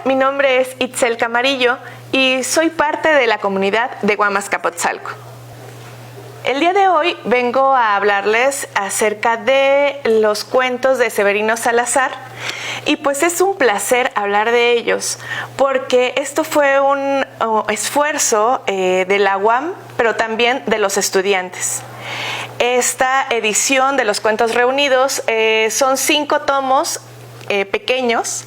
mi nombre es Itzel Camarillo y soy parte de la comunidad de Guamas-Capotzalco. El día de hoy vengo a hablarles acerca de los cuentos de Severino Salazar y pues es un placer hablar de ellos porque esto fue un esfuerzo de la UAM, pero también de los estudiantes. Esta edición de los cuentos reunidos son 5 tomos pequeños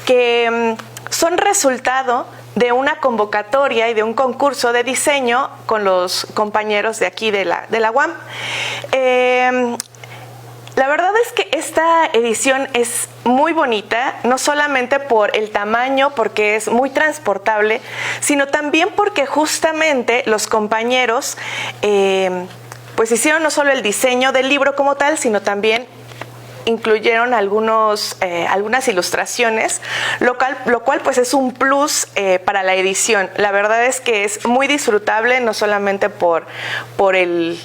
que son resultado de una convocatoria y de un concurso de diseño con los compañeros de aquí de la UAM. La verdad es que esta edición es muy bonita, no solamente por el tamaño, porque es muy transportable, sino también porque justamente los compañeros pues hicieron no solo el diseño del libro como tal, sino también incluyeron algunas ilustraciones, lo cual pues es un plus para la edición. La verdad es que es muy disfrutable, no solamente por el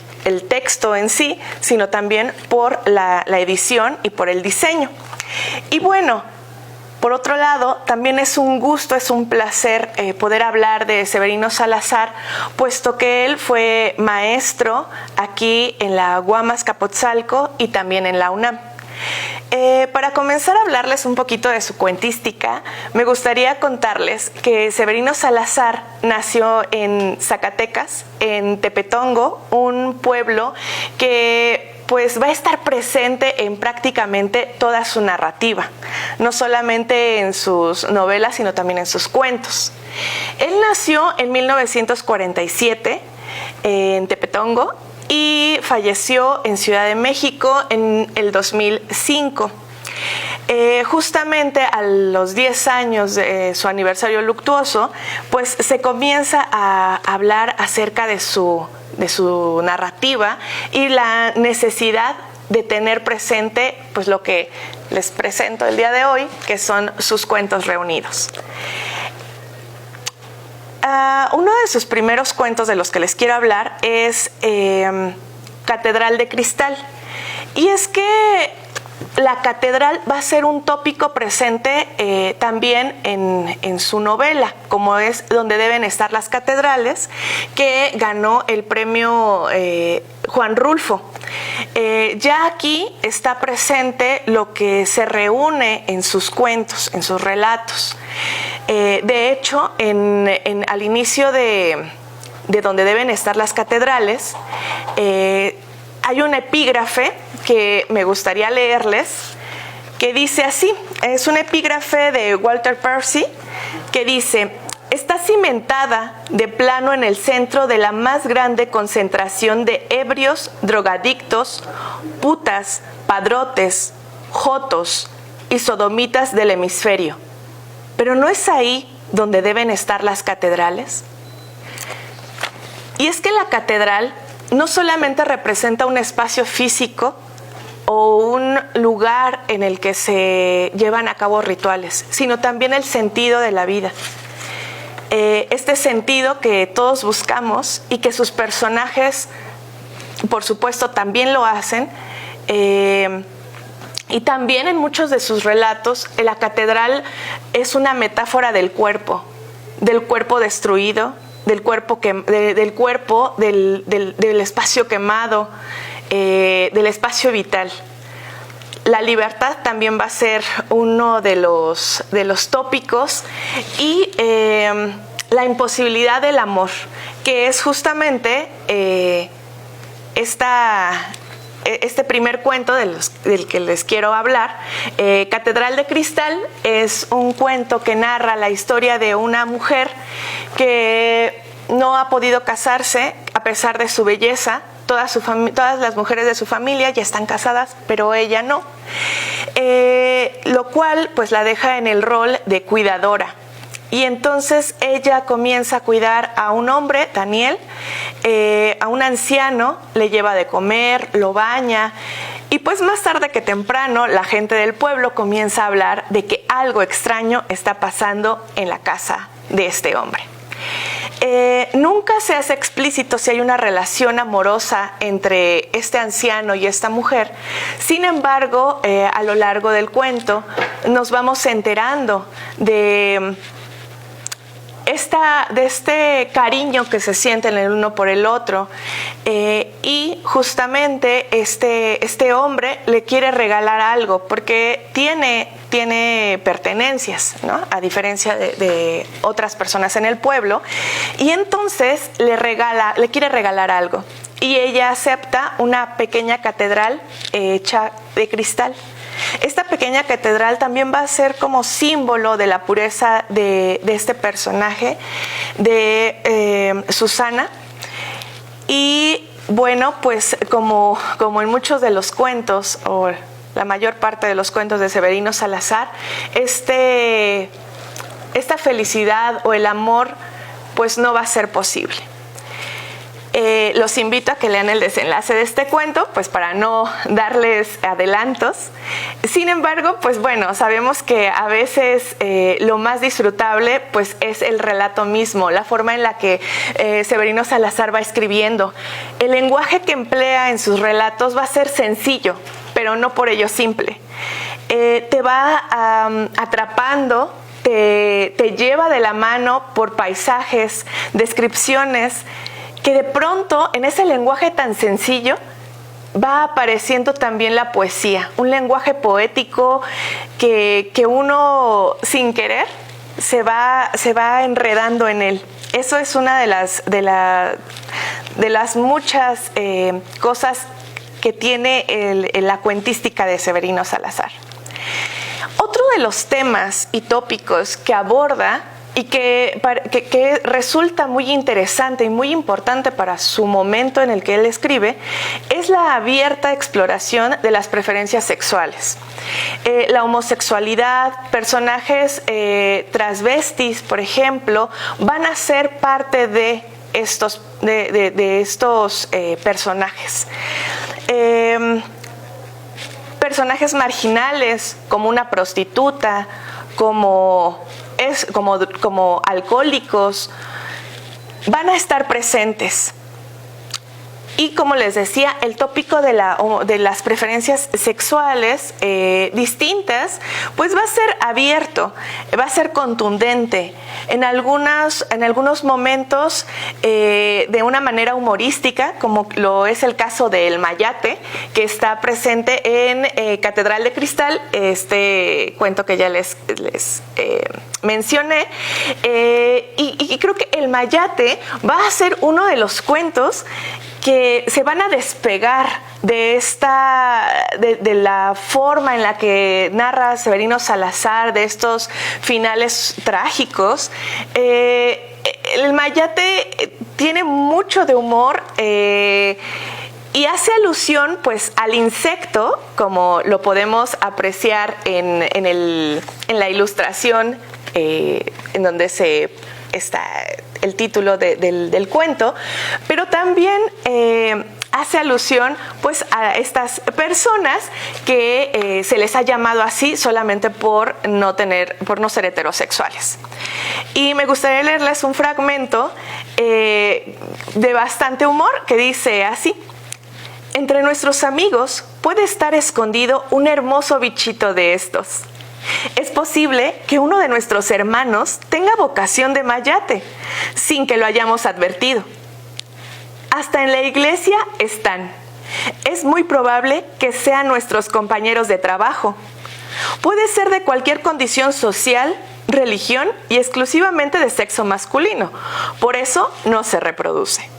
texto en sí, sino también por la edición y por el diseño. Y bueno, por otro lado, también es un gusto, es un placer poder hablar de Severino Salazar, puesto que él fue maestro aquí en la Guamas-Capotzalco y también en la UNAM. Para comenzar a hablarles un poquito de su cuentística, me gustaría contarles que Severino Salazar nació en Zacatecas, en Tepetongo, un pueblo que pues va a estar presente en prácticamente toda su narrativa, no solamente en sus novelas, sino también en sus cuentos. Él nació en 1947 en Tepetongo y falleció en Ciudad de México en el 2005. Justamente a los 10 años de su aniversario luctuoso, pues se comienza a hablar acerca de su narrativa y la necesidad de tener presente pues lo que les presento el día de hoy, que son sus cuentos reunidos. Uno de sus primeros cuentos de los que les quiero hablar es Catedral de Cristal. Y es que la catedral va a ser un tópico presente también en su novela, como es Donde deben estar las catedrales, que ganó el premio Juan Rulfo. Ya aquí está presente lo que se reúne en sus cuentos, en sus relatos. De hecho, al inicio de Donde deben estar las catedrales, hay un epígrafe que me gustaría leerles, que dice así, es un epígrafe de Walter Percy, que dice: está cimentada de plano en el centro de la más grande concentración de ebrios, drogadictos, putas, padrotes, jotos y sodomitas del hemisferio. ¿Pero no es ahí donde deben estar las catedrales? Y es que la catedral no solamente representa un espacio físico o un lugar en el que se llevan a cabo rituales, sino también el sentido de la vida. Este sentido que todos buscamos y que sus personajes, por supuesto, también lo hacen. Y también en muchos de sus relatos, la catedral es una metáfora del cuerpo destruido, del espacio quemado, del espacio vital. La libertad también va a ser uno de los tópicos y la imposibilidad del amor, que es justamente este primer cuento del que les quiero hablar. Catedral de Cristal es un cuento que narra la historia de una mujer que no ha podido casarse a pesar de su belleza. Todas las mujeres de su familia ya están casadas, pero ella no. Lo cual pues la deja en el rol de cuidadora. Y entonces ella comienza a cuidar a un hombre, Daniel, a un anciano, le lleva de comer, lo baña. Y pues más tarde que temprano la gente del pueblo comienza a hablar de que algo extraño está pasando en la casa de este hombre. Nunca se hace explícito si hay una relación amorosa entre este anciano y esta mujer. Sin embargo, a lo largo del cuento nos vamos enterando de este cariño que se sienten el uno por el otro, y justamente este hombre le quiere regalar algo porque tiene pertenencias, ¿no? A diferencia de otras personas en el pueblo, y entonces le quiere regalar algo, y ella acepta una pequeña catedral hecha de cristal. Esta pequeña catedral también va a ser como símbolo de la pureza de este personaje, de Susana. Y bueno, pues como en muchos de los cuentos, o la mayor parte de los cuentos de Severino Salazar, esta felicidad o el amor pues no va a ser posible. Los invito a que lean el desenlace de este cuento, pues para no darles adelantos. Sin embargo, pues bueno, sabemos que a veces lo más disfrutable pues es el relato mismo, la forma en la que Severino Salazar va escribiendo. El lenguaje que emplea en sus relatos va a ser sencillo, pero no por ello simple. Te va atrapando, te lleva de la mano por paisajes, descripciones, que de pronto en ese lenguaje tan sencillo va apareciendo también la poesía, un lenguaje poético que uno sin querer se va enredando en él. Eso es una de las muchas cosas que tiene la cuentística de Severino Salazar. Otro de los temas y tópicos que aborda y que resulta muy interesante y muy importante para su momento en el que él escribe, es la abierta exploración de las preferencias sexuales. La homosexualidad, personajes transvestis, por ejemplo, van a ser parte de estos personajes. Personajes marginales, como una prostituta, como alcohólicos, van a estar presentes. Y como les decía, el tópico de las preferencias sexuales distintas, pues va a ser abierto, va a ser contundente, en algunos momentos de una manera humorística, como lo es el caso del Mayate, que está presente en Catedral de Cristal, este cuento que ya les mencioné, y creo que el Mayate va a ser uno de los cuentos que se van a despegar de la forma en la que narra Severino Salazar, de estos finales trágicos. El Mayate tiene mucho de humor y hace alusión pues al insecto, como lo podemos apreciar en la ilustración en donde está el título del cuento, pero también hace alusión pues a estas personas que se les ha llamado así solamente por no ser heterosexuales. Y me gustaría leerles un fragmento de bastante humor que dice así: entre nuestros amigos puede estar escondido un hermoso bichito de estos. Es posible que uno de nuestros hermanos tenga vocación de mayate, sin que lo hayamos advertido. Hasta en la iglesia están. Es muy probable que sean nuestros compañeros de trabajo. Puede ser de cualquier condición social, religión y exclusivamente de sexo masculino. Por eso no se reproduce.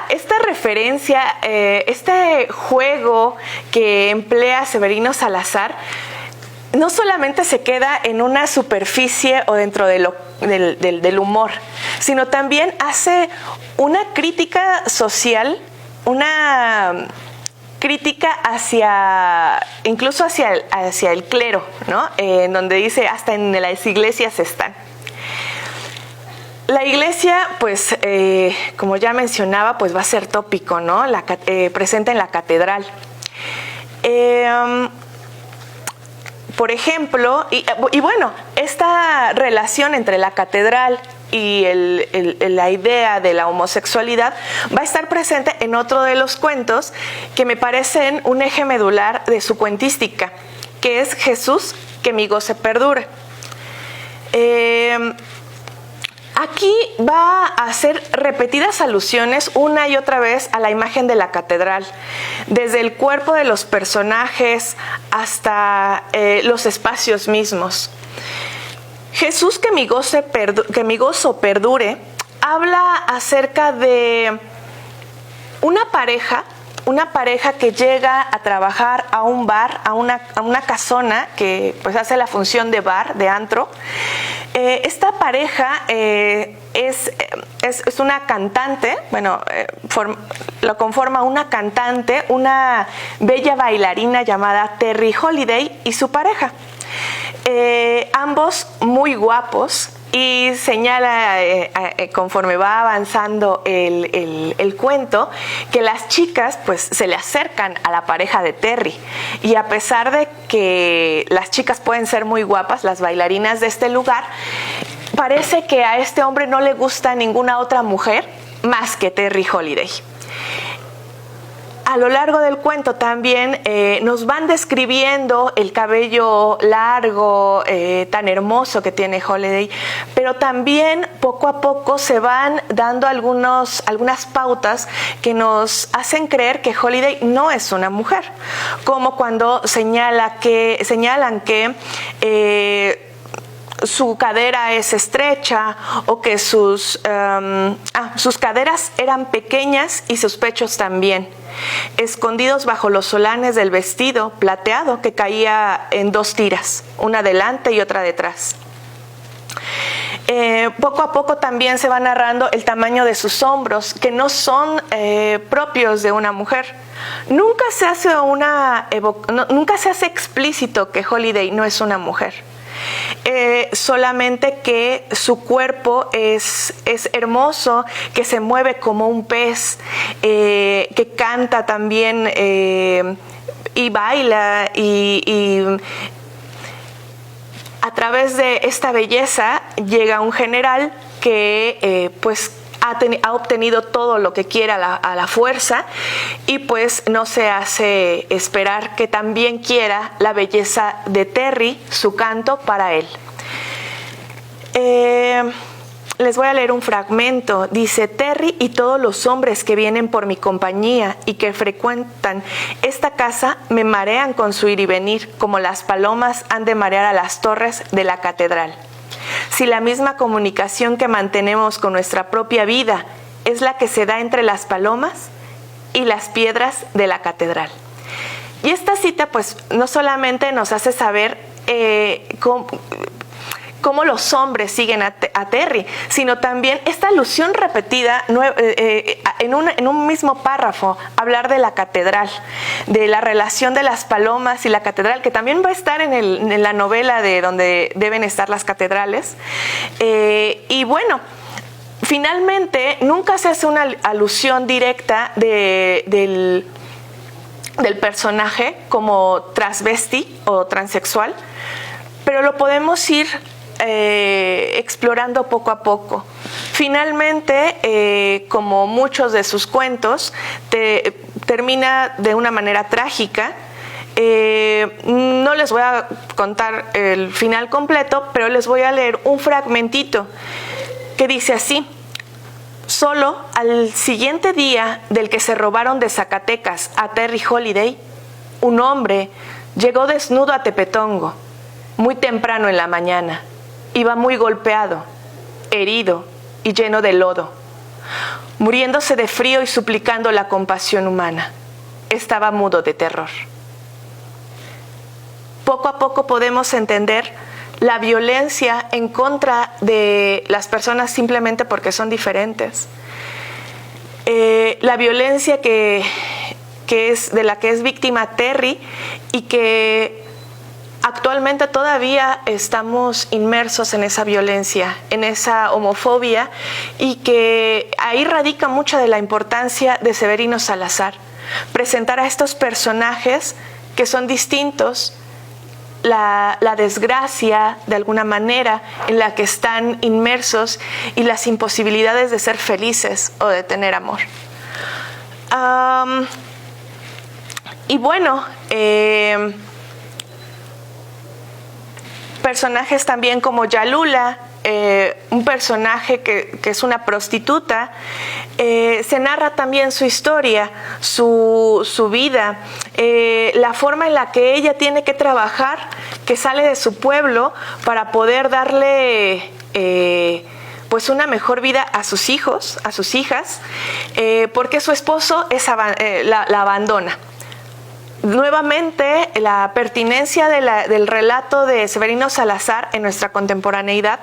Esta referencia, este juego que emplea Severino Salazar, no solamente se queda en una superficie o dentro del humor, sino también hace una crítica social, una crítica incluso hacia el clero, ¿no? En donde dice, hasta en las iglesias están. La iglesia, pues, como ya mencionaba, pues va a ser tópico, ¿no? Presente en la catedral. Por ejemplo, y bueno, esta relación entre la catedral y la idea de la homosexualidad va a estar presente en otro de los cuentos que me parecen un eje medular de su cuentística, que es Jesús, que mi goce perdure. Aquí va a hacer repetidas alusiones una y otra vez a la imagen de la catedral, desde el cuerpo de los personajes hasta los espacios mismos. Jesús, que mi gozo perdure, habla acerca de una pareja que llega a trabajar a un bar, a una casona que pues hace la función de bar, de antro. Esta pareja es una cantante, lo conforma una cantante, una bella bailarina llamada Terry Holiday y su pareja. Ambos muy guapos, y señala conforme va avanzando el cuento que las chicas pues se le acercan a la pareja de Terry, y a pesar de que las chicas pueden ser muy guapas, las bailarinas de este lugar, parece que a este hombre no le gusta ninguna otra mujer más que Terry Holiday. A lo largo del cuento también nos van describiendo el cabello largo, tan hermoso que tiene Holiday, pero también poco a poco se van dando algunas pautas que nos hacen creer que Holiday no es una mujer, como cuando señalan que su cadera es estrecha, o que sus caderas eran pequeñas y sus pechos también, escondidos bajo los solanes del vestido plateado que caía en 2 tiras, una delante y otra detrás. Poco a poco también se va narrando el tamaño de sus hombros, que no son propios de una mujer. Nunca se hace explícito que Holiday no es una mujer. Solamente que su cuerpo es hermoso, que se mueve como un pez, que canta también y baila, y a través de esta belleza llega un general que pues ha obtenido todo lo que quiere a la fuerza, y pues no se hace esperar que también quiera la belleza de Terry, su canto para él. Les voy a leer un fragmento. Dice: Terry y todos los hombres que vienen por mi compañía y que frecuentan esta casa me marean con su ir y venir, como las palomas han de marear a las torres de la catedral. Si la misma comunicación que mantenemos con nuestra propia vida es la que se da entre las palomas y las piedras de la catedral. Y esta cita pues no solamente nos hace saber cómo los hombres siguen a Terry, sino también esta alusión repetida en un mismo párrafo, hablar de la catedral, de la relación de las palomas y la catedral, que también va a estar en la novela de donde deben estar las catedrales. Y bueno, finalmente nunca se hace una alusión directa del personaje como transvesti o transexual, pero lo podemos ir explorando poco a poco. Finalmente, como muchos de sus cuentos, termina de una manera trágica. No les voy a contar el final completo, pero les voy a leer un fragmentito que dice así: solo al siguiente día del que se robaron de Zacatecas a Terry Holiday, un hombre llegó desnudo a Tepetongo, muy temprano en la mañana. Iba muy golpeado, herido y lleno de lodo, muriéndose de frío y suplicando la compasión humana. Estaba mudo de terror. Poco a poco podemos entender la violencia en contra de las personas simplemente porque son diferentes. La violencia que es de la que es víctima Terry, y que actualmente todavía estamos inmersos en esa violencia, en esa homofobia, y que ahí radica mucha de la importancia de Severino Salazar, presentar a estos personajes que son distintos, la desgracia de alguna manera en la que están inmersos y las imposibilidades de ser felices o de tener amor. Y bueno, personajes también como Yalula, un personaje que es una prostituta. Se narra también su historia, su vida, la forma en la que ella tiene que trabajar, que sale de su pueblo para poder darle pues una mejor vida a sus hijos, a sus hijas, porque su esposo la abandona. Nuevamente, la pertinencia del relato de Severino Salazar en nuestra contemporaneidad,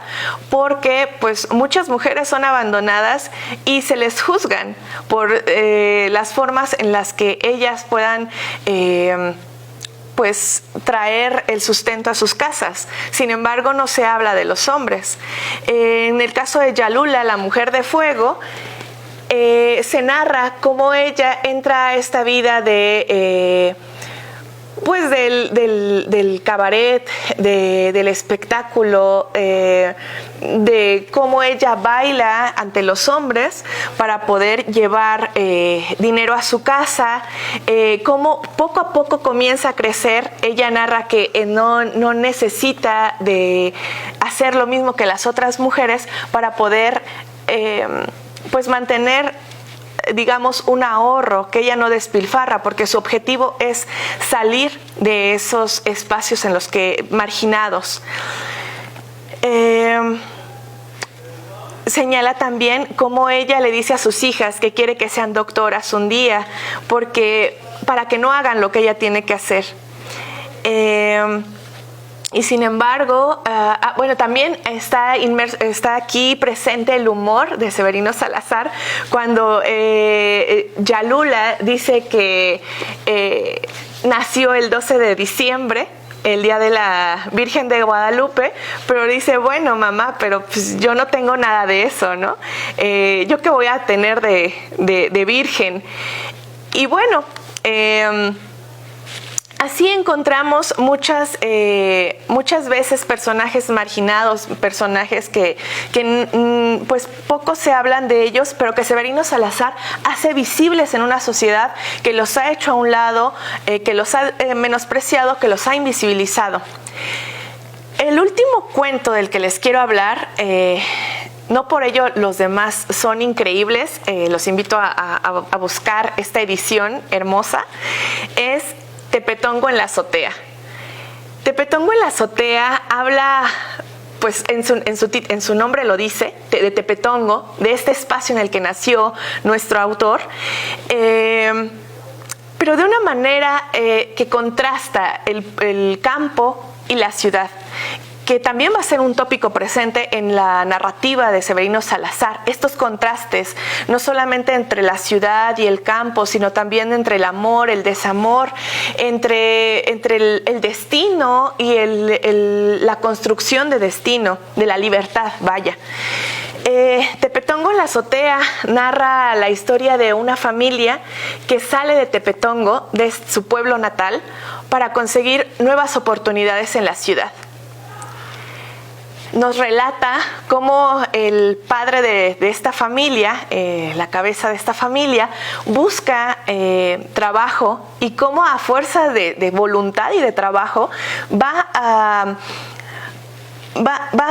porque pues muchas mujeres son abandonadas y se les juzgan por las formas en las que ellas puedan pues traer el sustento a sus casas. Sin embargo, no se habla de los hombres. En el caso de Yalula, la mujer de fuego, se narra cómo ella entra a esta vida de pues del cabaret, del espectáculo, de cómo ella baila ante los hombres para poder llevar dinero a su casa, cómo poco a poco comienza a crecer. Ella narra que no necesita de hacer lo mismo que las otras mujeres para poder pues mantener, digamos, un ahorro, que ella no despilfarra, porque su objetivo es salir de esos espacios en los que marginados. Señala también cómo ella le dice a sus hijas que quiere que sean doctoras un día, para que no hagan lo que ella tiene que hacer. Y sin embargo, bueno, también está aquí presente el humor de Severino Salazar cuando Yalula dice que nació el 12 de diciembre, el día de la Virgen de Guadalupe, pero dice, bueno, mamá, pero pues yo no tengo nada de eso, ¿no? ¿Yo qué voy a tener de virgen? Y bueno, así encontramos muchas veces personajes marginados, personajes que pues poco se hablan de ellos, pero que Severino Salazar hace visibles en una sociedad que los ha hecho a un lado, que los ha menospreciado, que los ha invisibilizado. El último cuento del que les quiero hablar, no por ello los demás son increíbles, los invito a buscar esta edición hermosa, es Tepetongo en la azotea. Tepetongo en la azotea habla, pues en su nombre lo dice, de Tepetongo, de este espacio en el que nació nuestro autor, pero de una manera que contrasta el campo y la ciudad, que también va a ser un tópico presente en la narrativa de Severino Salazar. Estos contrastes, no solamente entre la ciudad y el campo, sino también entre el amor, el desamor, entre el destino y la construcción de destino, de la libertad, vaya. Tepetongo en la azotea narra la historia de una familia que sale de Tepetongo, de su pueblo natal, para conseguir nuevas oportunidades en la ciudad. Nos relata cómo el padre de esta familia, la cabeza de esta familia, busca trabajo y cómo a fuerza de voluntad y de trabajo va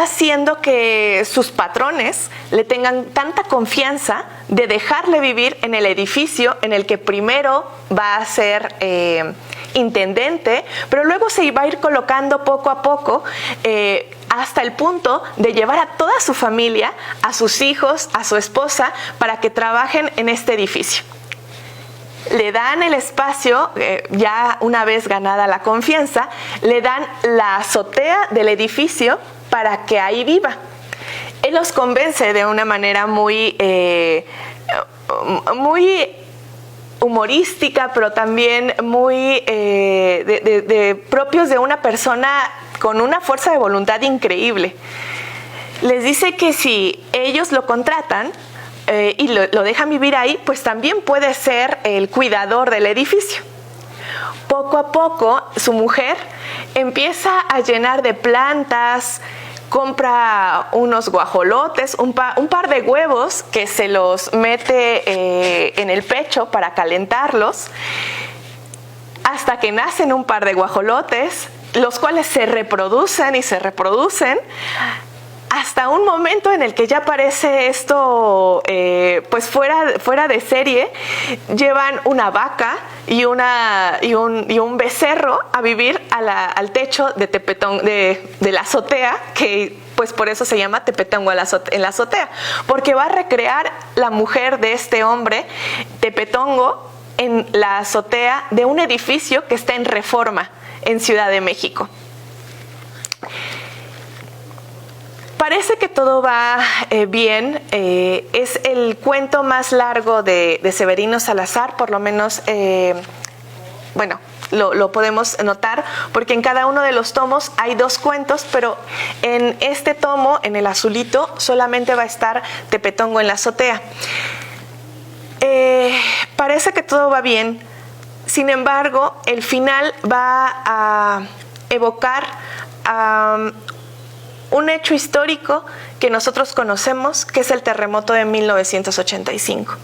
haciendo que sus patrones le tengan tanta confianza de dejarle vivir en el edificio en el que primero va a ser intendente, pero luego se va a ir colocando poco a poco hasta el punto de llevar a toda su familia, a sus hijos, a su esposa, para que trabajen en este edificio. Le dan el espacio, ya una vez ganada la confianza, le dan la azotea del edificio para que ahí viva. Él los convence de una manera muy humorística, pero también muy propios de una persona con una fuerza de voluntad increíble. Les dice que si ellos lo contratan y lo dejan vivir ahí, pues también puede ser el cuidador del edificio. Poco a poco, su mujer empieza a llenar de plantas, compra unos guajolotes, un par de huevos que se los mete en el pecho para calentarlos, hasta que nacen un par de guajolotes los cuales se reproducen y se reproducen hasta un momento en el que ya parece esto pues fuera de serie. Llevan una vaca y un becerro a vivir al techo de Tepetongo, de la azotea, que pues por eso se llama Tepetongo en la azotea, porque va a recrear la mujer de este hombre, Tepetongo, en la azotea de un edificio que está en Reforma, en Ciudad de México. Parece que todo va bien. Es el cuento más largo de Severino Salazar, por lo menos, bueno, lo podemos notar, porque en cada uno de los tomos hay 2 cuentos, pero en este tomo, en el azulito, solamente va a estar Tepetongo en la azotea. Parece que todo va bien. Sin embargo, el final va a evocar un hecho histórico que nosotros conocemos, que es el terremoto de 1985.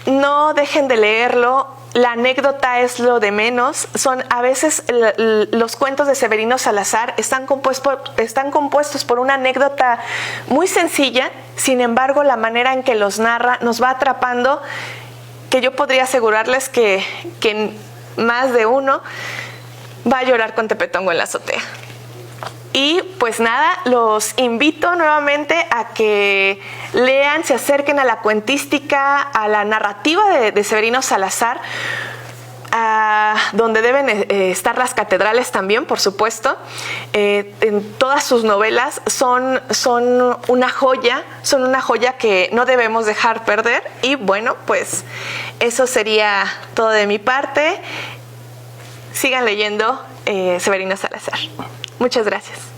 No dejen de leerlo. La anécdota es lo de menos. A veces los cuentos de Severino Salazar están compuestos por una anécdota muy sencilla. Sin embargo, la manera en que los narra nos va atrapando, que yo podría asegurarles que más de uno va a llorar con Tepetongo en la azotea. Y pues nada, los invito nuevamente a que lean, se acerquen a la cuentística, a la narrativa de Severino Salazar, donde deben estar las catedrales también, por supuesto. En todas sus novelas son una joya que no debemos dejar perder. Y bueno, pues eso sería todo de mi parte. Sigan leyendo Severino Salazar. Muchas gracias.